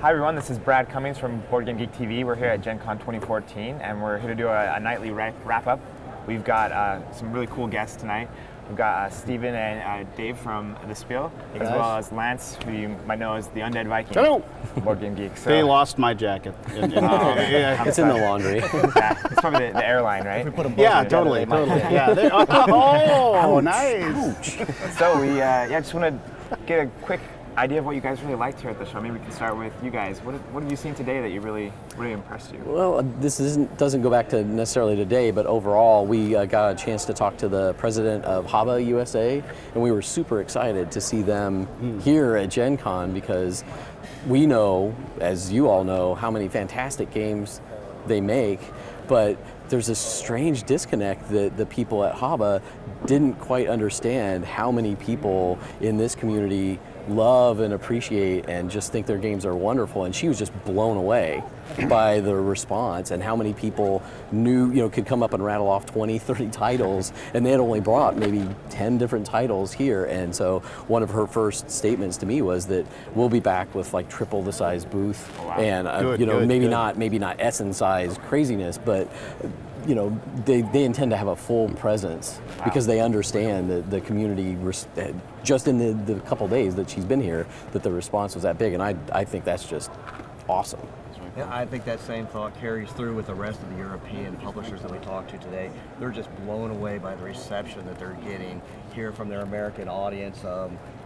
Hi everyone, this is Brad Cummings from Board Game Geek TV. We're here at Gen Con 2014 and we're here to do a nightly wrap-up. We've got some really cool guests tonight. We've got Steven and Dave from The Spiel, as well as Lance, who you might know as the Undead Viking. Hello! Board Game Geek. So, they lost my jacket. It's in the laundry. Yeah, it's probably the airline, right? If we put them both Yeah, together, totally. they might fit. Yeah. Oh, nice. So we just want to get a quick idea of what you guys really liked here at the show. Maybe we can start with you guys. What have you seen today that you really impressed you? Well, this doesn't go back to necessarily today, but overall, we got a chance to talk to the president of HABA USA, and we were super excited to see them here at Gen Con because we know, as you all know, how many fantastic games they make, but there's a strange disconnect that the people at HABA didn't quite understand how many people in this community love and appreciate and just think their games are wonderful. And she was just blown away by the response and how many people knew, could come up and rattle off 20, 30 titles, and they had only brought maybe 10 different titles here. And so one of her first statements to me was that we'll be back with like triple the size booth. Oh, wow. And maybe not Essen size craziness, but they intend to have a full presence because they understand that the community, just in the couple days that she's been here, that the response was that big, and I think that's just awesome. Yeah, I think that same thought carries through with the rest of the European publishers that we talked to today. They're just blown away by the reception that they're getting here from their American audience.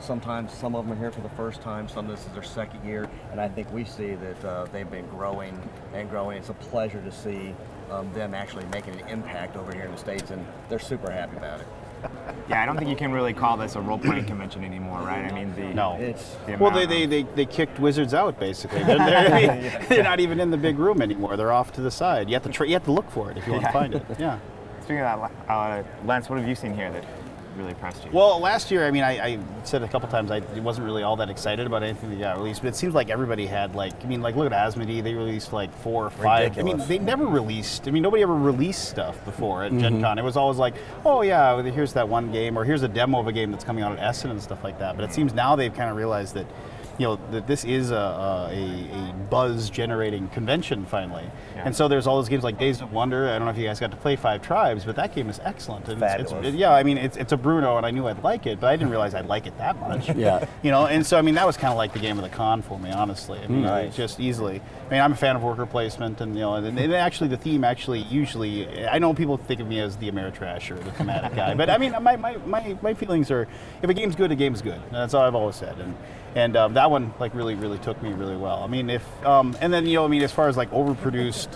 Sometimes some of them are here for the first time, some of this is their second year, and I think we see that they've been growing and growing. It's a pleasure to see them actually making an impact over here in the States, and they're super happy about it. Yeah, I don't think you can really call this a role-playing convention anymore, right? I mean, They kicked Wizards out basically. They're not even in the big room anymore. They're off to the side. You have to look for it if you want to find it. Yeah. Speaking of that, Lance, what have you seen here that really impressed you? Well, last year, I said a couple times I wasn't really all that excited about anything that got released, but it seems like everybody had look at Asmodee, they released like 4 or 5. Ridiculous. They never released, nobody ever released stuff before at Gen Con. It was always like, oh yeah, here's that one game, or here's a demo of a game that's coming out at Essen and stuff like that. But it seems now they've kind of realized that that this is a buzz-generating convention finally. Yeah. And so there's all those games like Days of Wonder. I don't know if you guys got to play Five Tribes, but that game is excellent. And it's a Bruno, and I knew I'd like it, but I didn't realize I'd like it that much. Yeah. And so that was kind of like the game of the con for me, honestly. Just easily. I'm a fan of worker placement, and and actually the theme usually, I know people think of me as the Ameritrash or the thematic guy, but my feelings are, if a game's good, a game's good. And that's all I've always said. And that one really took me really well. And then as far as like overproduced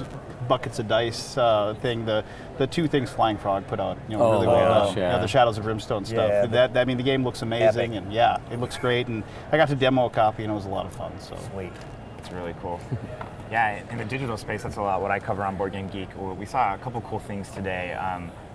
buckets of dice thing, the 2 things Flying Frog put out really well. The Shadows of Brimstone stuff. Yeah, the game looks amazing, epic. And it looks great. And I got to demo a copy, and it was a lot of fun. So Sweet. It's really cool. Yeah, in the digital space, that's a lot what I cover on Board Game Geek. We saw a couple cool things today.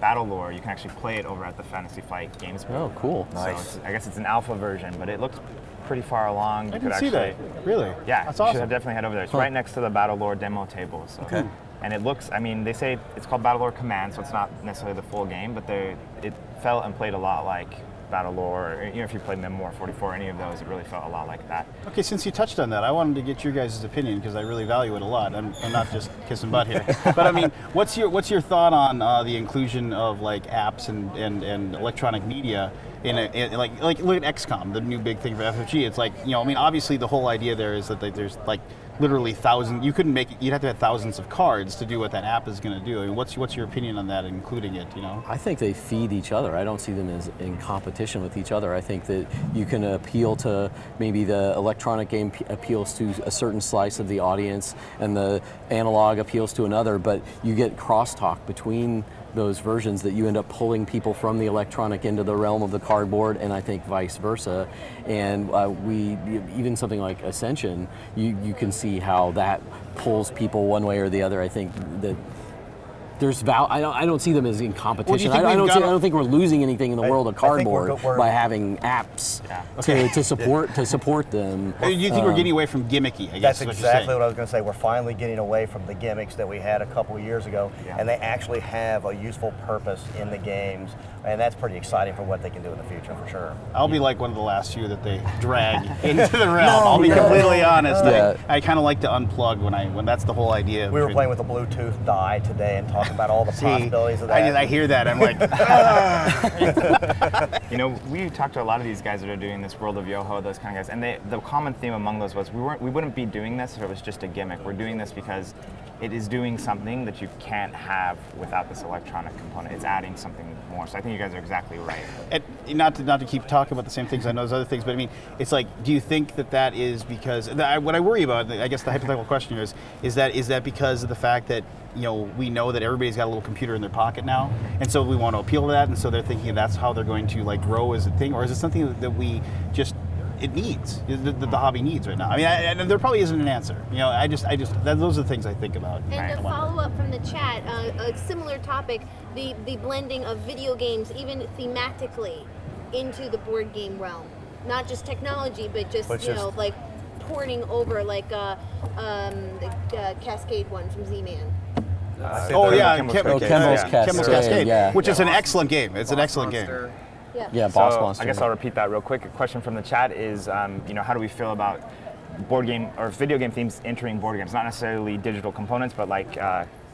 Battle Lore, you can actually play it over at the Fantasy Flight Games booth. Oh, cool. So I guess it's an alpha version, but it looks pretty far along. I didn't see that. Really? Yeah, that's you awesome. should definitely head over there. It's right next to the Battle Lore demo table. So. Okay. And it looks, they say it's called Battle Lore Command, so it's not necessarily the full game, but it felt and played a lot like Battle Lore, or if you played Memoir 44, any of those, it really felt a lot like that. Okay, since you touched on that, I wanted to get your guys' opinion because I really value it a lot. I'm not just kissing butt here, but what's your thought on the inclusion of like apps and electronic media in like look at XCOM, the new big thing for FFG. It's like obviously the whole idea there is that there's like literally thousands. You couldn't make it. You'd have to have thousands of cards to do what that app is going to do. What's your opinion on that, including it? I think they feed each other. I don't see them as in competition with each other. I think that you can appeal to maybe the electronic game appeals to a certain slice of the audience, and the analog appeals to another. But you get crosstalk between those versions that you end up pulling people from the electronic into the realm of the cardboard, and I think vice versa. And even something like Ascension, you can see how that pulls people one way or the other. I think that I don't see them as in competition. think I we've don't got- think we're losing anything in the world of I think we're cardboard go- we're- by having apps to support them. Do you think we're getting away from gimmicky? I guess That's is what you're exactly saying. what I was going to say. We're finally getting away from the gimmicks that we had a couple of years ago, and they actually have a useful purpose in the games, and that's pretty exciting for what they can do in the future, for sure. I'll be like one of the last few that they drag into the realm. I'll be completely honest. Yeah. I kind of like to unplug when that's the whole idea. We were playing with a Bluetooth die today and talking about all the possibilities of that. I hear that. I'm like, You know, we talked to a lot of these guys that are doing this World of Yoho, those kind of guys, and the common theme among those was we wouldn't be doing this if it was just a gimmick. We're doing this because it is doing something that you can't have without this electronic component. It's adding something more. So I think you guys are exactly right. and not to keep talking about the same things. I know there's other things, but I mean, it's like, do you think that is because what I worry about? I guess the hypothetical question is that because of the fact that we know that everybody's got a little computer in their pocket now, and so we want to appeal to that, and so they're thinking that's how they're going to like grow as a thing, or is it something that we just it needs the hobby needs right now? I mean, and there probably isn't an answer. Those are the things I think about. And to follow up from the chat, a similar topic, the blending of video games, even thematically, into the board game realm. Not just technology, but just like porting over, like the Cascade one from Z-Man. Kemble's Cascade, which is an excellent game. It's an excellent game. Yeah, Boss So Monster. I guess I'll repeat that real quick. A question from the chat is, how do we feel about board game or video game themes entering board games? Not necessarily digital components, but like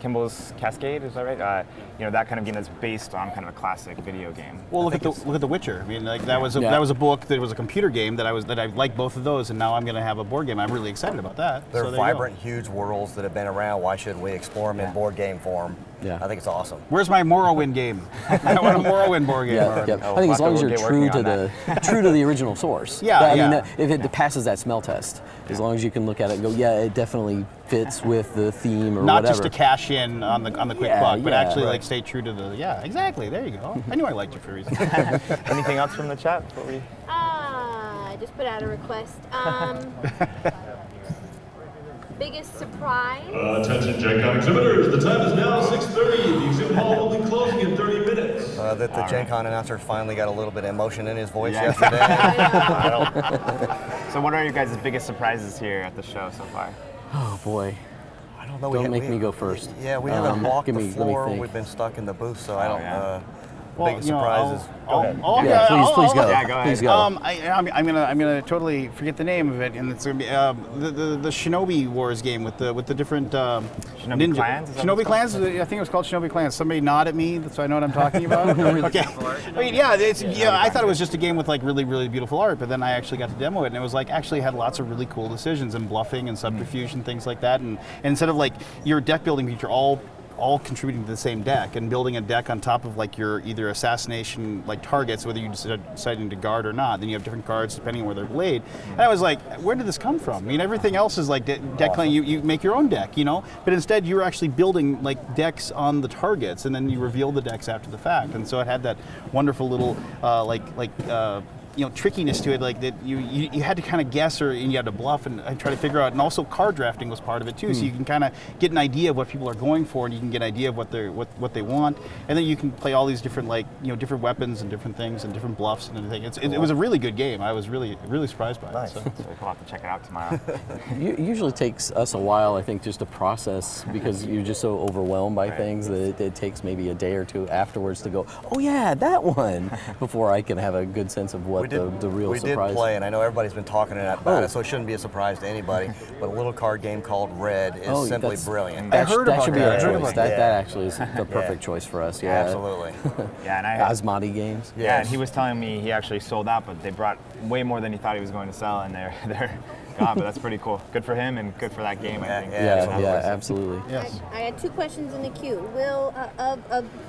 Kimball's Cascade, is that right? That kind of game that's based on kind of a classic video game. Well, look at The Witcher. I mean, like that was a book that was a computer game that I liked both of those, and now I'm going to have a board game. I'm really excited about that. They're So there you go. vibrant, huge worlds that have been around. Why should we explore them in board game form? Yeah. I think it's awesome. Where's my Morrowind game? I want a Morrowind board game. Yeah, yeah. I think as long as you're true to the original source. Yeah, I mean, if it passes that smell test, as long as you can look at it and go, yeah, it definitely fits with the theme or Not whatever. just to cash in on the quick buck, but yeah. actually like stay true to the. Yeah, exactly. There you go. I knew I liked you for a reason. Anything else from the chat before we? I just put out a request. Biggest surprise? Attention Gen Con exhibitors, the time is now 6:30. The exhibit hall will be closing in 30 minutes. That the Gen Con announcer finally got a little bit of emotion in his voice Yeah. yesterday. So what are your guys' biggest surprises here at the show so far? Oh boy. I don't know. Don't make me go first. Yeah, we haven't walked let the me floor. think. We've been stuck in the booth, so I don't. yeah. Biggest surprises. Go ahead. Yeah, please go. Yeah, go ahead. Please go. I'm gonna totally forget the name of it, and it's gonna be the Shinobi Wars game with the different Shinobi Clans? Is that what Shinobi it's Clans. I think it was called Shinobi Clans. Somebody nod at me, so I know what I'm talking about. Okay. I mean, I thought it was just a game with like really really beautiful art, but then I actually got to demo it, and it was like actually had lots of really cool decisions and bluffing and subterfuge and things like that, and instead of like your deck building feature all contributing to the same deck and building a deck on top of like your either assassination like targets, whether you're deciding to guard or not. Then you have different cards depending on where they're laid. And I was like, where did this come from? I mean, everything else is like deck playing. You make your own deck, but instead you're actually building like decks on the targets, and then you reveal the decks after the fact. And so it had that wonderful little trickiness to it, like that you had to kind of guess and you had to bluff and try to figure out, and also card drafting was part of it too. So you can kind of get an idea of what people are going for, and you can get an idea of what they want, and then you can play all these different different weapons and different things and different bluffs and everything. It was a really good game. I was really really surprised by Nice. it. So. So we'll have to check it out tomorrow. It usually takes us a while, I think, just to process because you're just so overwhelmed by things that it takes maybe a day or two afterwards to go, oh yeah, that one, before I can have a good sense of what the real we surprise. did play, and I know everybody's been talking about it, so it shouldn't be a surprise to anybody. But a little card game called Red is simply that's- brilliant. That, heard that about should be that. a I heard choice. about That that. actually is the perfect choice for us. Yeah, Absolutely. Yeah, and Asmati games. Yeah, and he was telling me he actually sold out, but they brought way more than he thought he was going to sell, and they're gone. But that's pretty cool. Good for him and good for that game, I think. Yeah, absolutely. Yes. I had 2 questions in the queue. Will,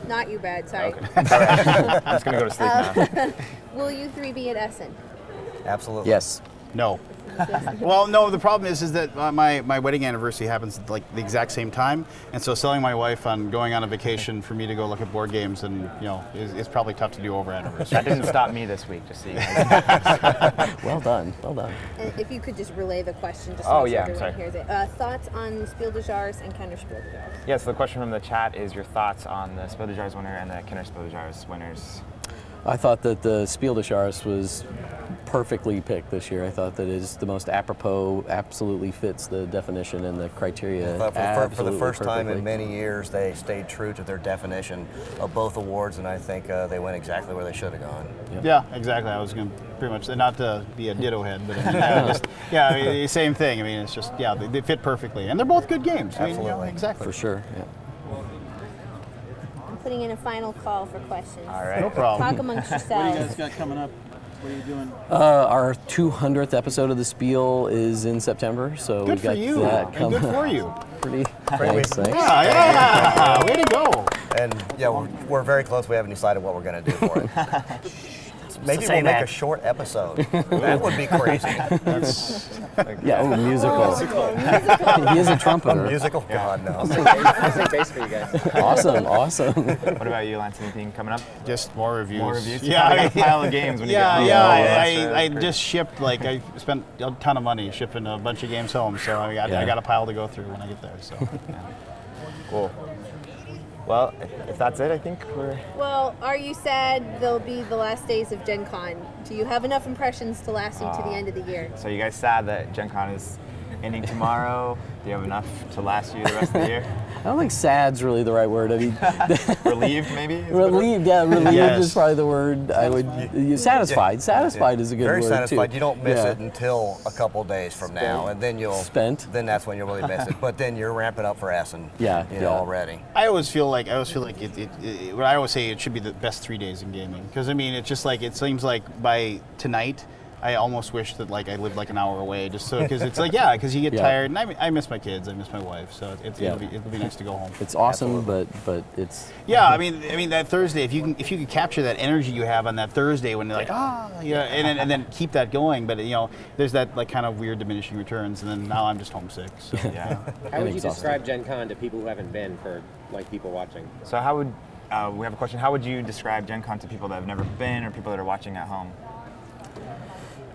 not you, Brad, sorry. I'm just gonna go to sleep now. Will you 3 be at Essen? Absolutely. Yes. No. Well, no, the problem is that my wedding anniversary happens at like the exact same time, and so selling my wife on going on a vacation for me to go look at board games, and is probably tough to do over anniversary. That didn't stop me this week, just so you guys. Well done. And if you could just relay the question, just Oh, so yeah, everyone sorry. hears it. Thoughts on Spiel des Jahres and Kenner Spiel des Jahres? Yeah, so the question from the chat is your thoughts on the Spiel des Jahres winner and the Kenner Spiel des Jahres winners. I thought that the Spiel des Jahres was perfectly picked this year. I thought that is the most apropos, absolutely fits the definition and the criteria. But for the absolutely first time in perfectly. many years, they stayed true to their definition of both awards, and I think they went exactly where they should have gone. Yeah, exactly. I was going to pretty much, not to be a ditto head, but I mean, same thing. I mean, it's just, they fit perfectly. And they're both good games. I mean, Absolutely. exactly. For sure, yeah. I'm putting in a final call for questions. All right. No problem. Talk amongst What do you yourselves. guys got coming up? What are you doing? Our 200th episode of the Spiel is in September, so Good we've for got you. that And coming. good for you. Pretty. Great Thanks. week. Yeah, way to go. And yeah, we're very close. We haven't decided what we're going to do for it. Maybe say we'll make that. a short episode. That would be crazy. Yeah, musical. He is a trumpeter. Musical? God, no. Awesome. What about you, Lance? Anything coming up? Just more reviews. More reviews? Yeah, You got a pile of games when you get home. I just shipped, I spent a ton of money shipping a bunch of games home, so I got a pile to go through when I get there. So Cool. Well, if that's it, I think we're... Well, are you sad they'll be the last days of Gen Con? Do you have enough impressions to last you to the end of the year? So you guys sad that Gen Con is ending tomorrow? Do you have enough to last you the rest of the year? I don't think sad's really the right word. I mean, Relieved, maybe? is the word? relieved Yes. is probably the word I would. Satisfied. Satisfied is a good Very word satisfied. too. You don't miss Yeah. it until a couple days from now, and then you'll Spent. Then that's when you'll really miss it. But then you're ramping up for Essen. Yeah, yeah. Already. I always feel like what I always say, it should be the best 3 days in gaming, because I mean, it's just like, it seems like by tonight I almost wish that I lived an hour away, just so, because it's because you get Yeah. tired, and I miss my kids, I miss my wife, so it'll be nice to go home. It's awesome, but it's. Yeah, I mean that Thursday, if you could capture that energy you have on that Thursday when you're and then keep that going, but there's that kind of weird diminishing returns, and then now I'm just homesick. So Yeah. How would you exhausted. describe Gen Con to people who haven't been, for people watching? So how would... we have a question. How would you describe Gen Con to people that have never been or people that are watching at home?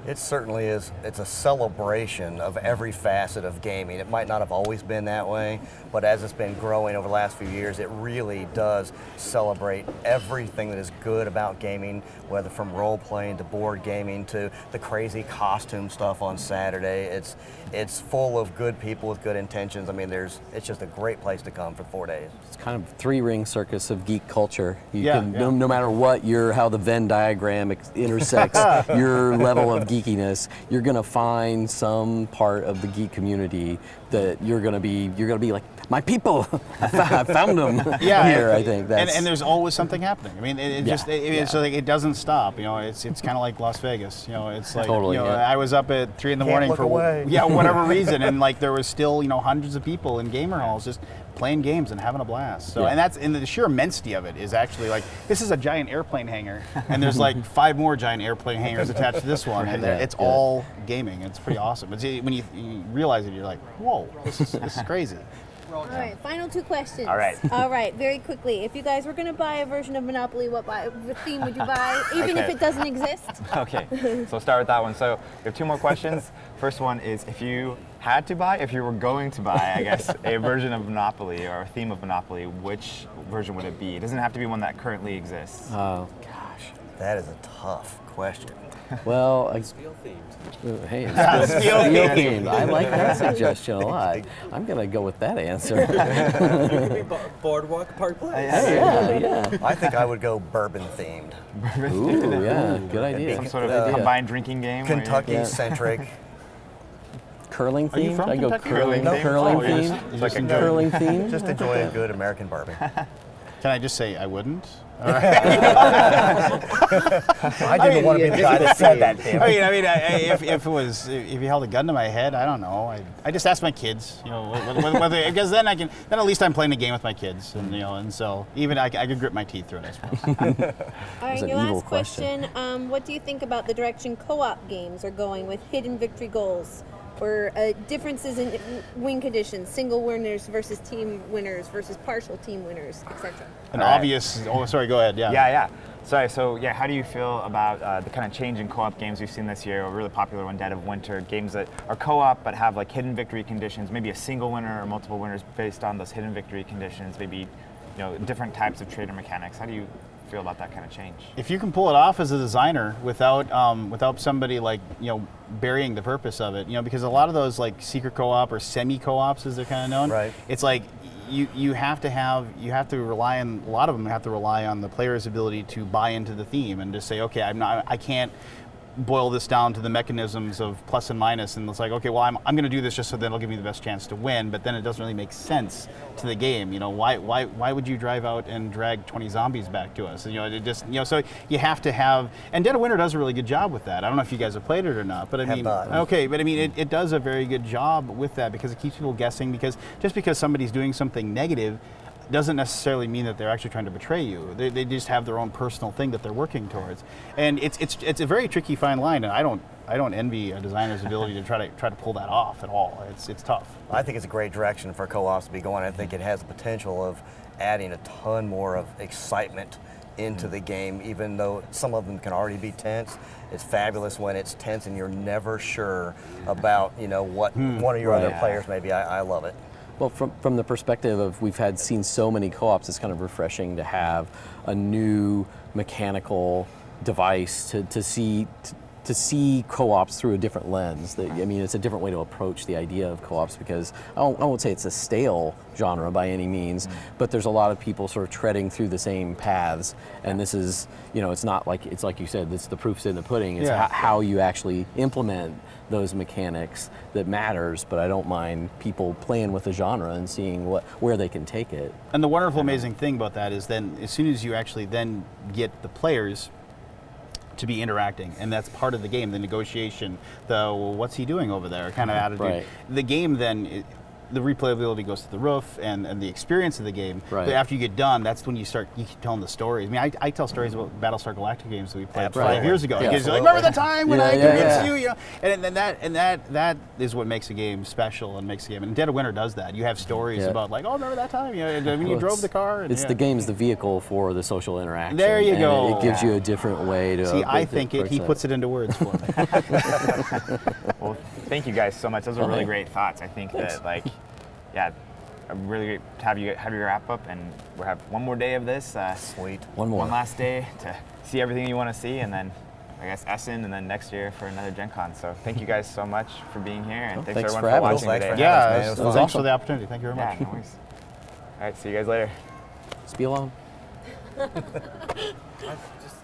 It certainly is. It's a celebration of every facet of gaming. It might not have always been that way, but as it's been growing over the last few years, it really does celebrate everything that is good about gaming, whether from role-playing to board gaming to the crazy costume stuff on Saturday. It's full of good people with good intentions. I mean, it's just a great place to come for 4 days. It's kind of three-ring circus of geek culture. You Yeah, can, yeah. No matter what how the Venn diagram intersects your level of geekiness, you're gonna find some part of the geek community that you're gonna be like, my people, I found them here. I think that's and there's always something happening. I mean, it doesn't stop. It's kind of like Las Vegas. It's like Totally, yeah. I was up at 3 in the Can't morning look for away. whatever reason, and there was still hundreds of people in gamer halls just playing games and having a blast. So Yeah. and the sheer immensity of it is actually this is a giant airplane hangar, and there's 5 more giant airplane hangars attached to this one, and it's all gaming. It's pretty awesome. When you realize it, you're like, whoa, this is crazy. All right, final 2 questions. All right. All right, very quickly. If you guys were going to buy a version of Monopoly, what theme would you buy, even if Okay. it doesn't exist? Okay, so we'll start with that one. So we have 2 more questions. First one is, if you had to buy, if you were going to buy, I guess, a version of Monopoly or a theme of Monopoly, which version would it be? It doesn't have to be one that currently exists. Oh gosh. That is a tough question. Well, Spiel themed. hey, Spiel themed. themed. I like that suggestion a lot. I'm gonna go with that answer. Boardwalk Park Place. yeah. I think I would go bourbon themed. Ooh, yeah, good idea. Some sort of Good idea. combined drinking game? where you- Kentucky centric. Curling Are you themed? from I go Kentucky? curling, No. curling Oh, you're theme. just like a enjoying- Curling theme. Just enjoy a good American bourbon. Can I just say I wouldn't? I didn't want to be the guy that said that. Damn it. I mean, if you held a gun to my head, I don't know. I just ask my kids, whether because then at least I'm playing a game with my kids, and so even I could grit my teeth through it, I suppose. All right, an your evil last question. What do you think about the direction co-op games are going with hidden victory goals? Or differences in win conditions, single winners versus team winners versus partial team winners, etc. An obvious. Oh, sorry. Go ahead. Yeah. Yeah. Sorry. So how do you feel about the kind of change in co-op games we've seen this year? A really popular one, Dead of Winter, games that are co-op but have like hidden victory conditions, maybe a single winner or multiple winners based on those hidden victory conditions, maybe different types of trader mechanics. How do you feel about that kind of change? If you can pull it off as a designer without somebody burying the purpose of it, because a lot of those like secret co-op or semi co-ops as they're kind of known, right? It's like you have to rely on a lot of them have to rely on the player's ability to buy into the theme and just say, okay, I can't boil this down to the mechanisms of plus and minus, and it's like, okay, well, I'm going to do this just so that it'll give me the best chance to win, but then it doesn't really make sense to the game. Why would you drive out and drag 20 zombies back to us? So you have to have, and Dead of Winter does a really good job with that. I don't know if you guys have played it or not, but it does a very good job with that because it keeps people guessing. Because just because somebody's doing something negative doesn't necessarily mean that they're actually trying to betray you. They just have their own personal thing that they're working towards, and it's a very tricky fine line. And I don't envy a designer's ability to try to pull that off at all. It's tough. I think it's a great direction for co-ops to be going. I think it has the potential of adding a ton more of excitement into the game, even though some of them can already be tense. It's fabulous when it's tense and you're never sure about what one of your other players may be. I love it. Well, from the perspective of we've seen so many co-ops, it's kind of refreshing to have a new mechanical device to see co-ops through a different lens. It's a different way to approach the idea of co-ops because I won't say it's a stale genre by any means, but there's a lot of people sort of treading through the same paths, and this is, it's not like, it's like you said, the proof's in the pudding. It's how you actually implement those mechanics that matters, but I don't mind people playing with the genre and seeing where they can take it. And the wonderful, amazing thing about that is then as soon as you actually then get the players to be interacting, and that's part of the game, the negotiation, what's he doing over there kind of attitude. Right. The game then, the replayability goes to the roof, and the experience of the game. Right. But after you get done, that's when you keep telling the stories. I tell stories about Battlestar Galactica games that we played 5 years ago. Yeah. Because you're like, remember the time when I convinced you? And that is what makes a game special and makes a game. And Dead of Winter does that. You have stories about remember that time? When you drove the car. And, the game's the vehicle for the social interaction. There you go. It gives you a different way to. See, I think he puts it into words for me. Well, thank you guys so much. Those are really great thoughts. I think that really great to have you wrap up, and we'll have one more day of this. Sweet. One last day to see everything you want to see, and then I guess Essen, and then next year for another Gen Con. So thank you guys so much for being here, and thanks thanks everyone for for having us. watching today. Yeah, It was thanks for the opportunity. Thank you very much. Yeah, no worries. All right, see you guys later. Spiel on. Just